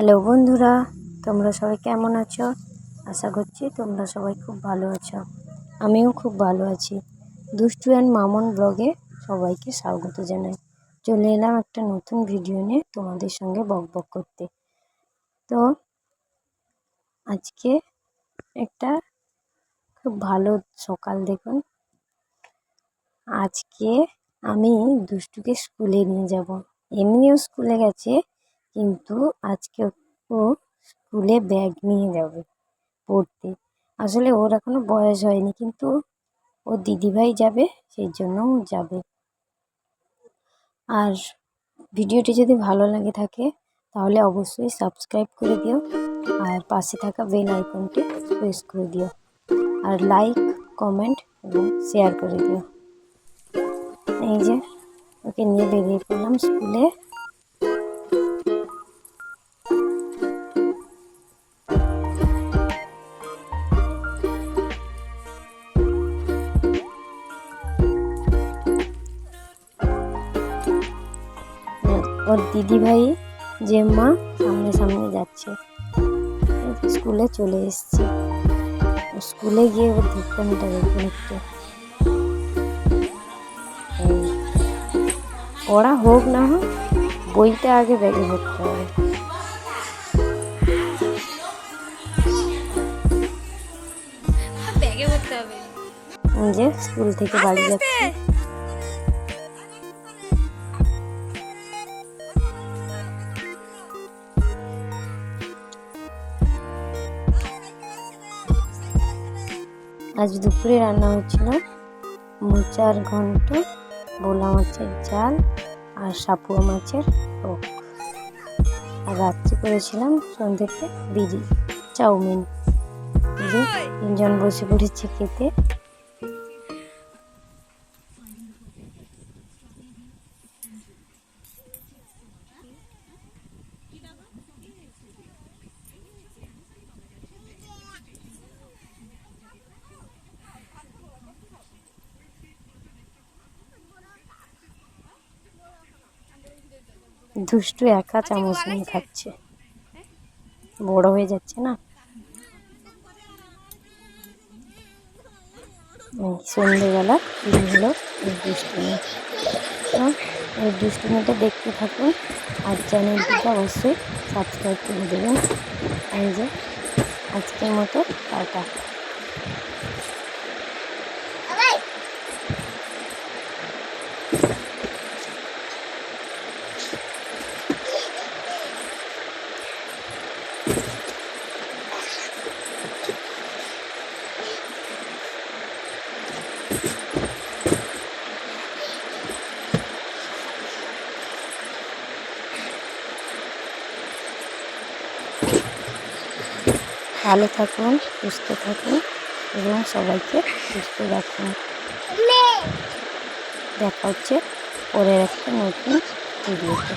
Hello বন্ধুরা, তোমরা সবাই কেমন আছো? আশা করছি তোমরা সবাই খুব ভালো আছো। আমিও খুব ভালো আছি। দুষ্টু অ্যান্ড মামন ব্লগে সবাইকে স্বাগত জানাই। চলে এলাম একটা নতুন ভিডিও নিয়ে তোমাদের সঙ্গে বকবক করতে। তো আজকে একটা খুব ভালো সকাল। দেখুন, আজকে আমি দুষ্টুকে স্কুলে নিয়ে যাব। এমনিও স্কুলে গেছে, কিন্তু আজকে ও স্কুলে ব্যাগ নিয়ে যাবে পড়তে। আসলে ওর এখনো বয়স হয়নি, কিন্তু ওর দিদিভাই যাবে, সেই জন্য ও যাবে। আর ভিডিওটি যদি ভালো লাগে থাকে তাহলে অবশ্যই সাবস্ক্রাইব করে দিও, আর পাশে থাকা বেল আইকনটি প্রেস করে দিও, আর লাইক, কমেন্ট এবং শেয়ার করে দিও। এই যে ওকে নিয়ে বেরিয়ে পড়লাম স্কুলে। ওর দিদিভাই জেম্মা সামনে সামনে যাচ্ছে। স্কুলে চলে এসেছি। স্কুলে গিয়ে ওর দুষ্টামিটা দেখুন একটু। পড়া হোক না হোক, বইটা আগে ব্যাগে ভরতে হবে। যে স্কুল থেকে বাড়ি যাচ্ছে। আজ দুপুরে রান্না হচ্ছিল মোচার ঘন্ট, ভোলা মাছের ঝাল আর সাপুয়া মাছের টক। আর রাত্রে করেছিলাম সন্ধ্যেতে চাউমিন। যে তিনজন বসে পড়েছে খেতে। দুষ্টু একা চামচ নিয়ে খাচ্ছে, বড় হয়ে যাচ্ছে না। সন্ধ্যেবেলা শুরু হলো এই দুষ্টুমি। এই দুষ্টুমিটা দেখতে থাকুন, আর চ্যানেলটিকে অবশ্যই সাবস্ক্রাইব করে দেবেন। এই যে আজকের মতো টাটা। ভালো থাকুন, সুস্থ থাকুন এবং সবাইকে সুস্থ রাখুন। দেখা হচ্ছে পরের একটা নতুন ভিডিওতে।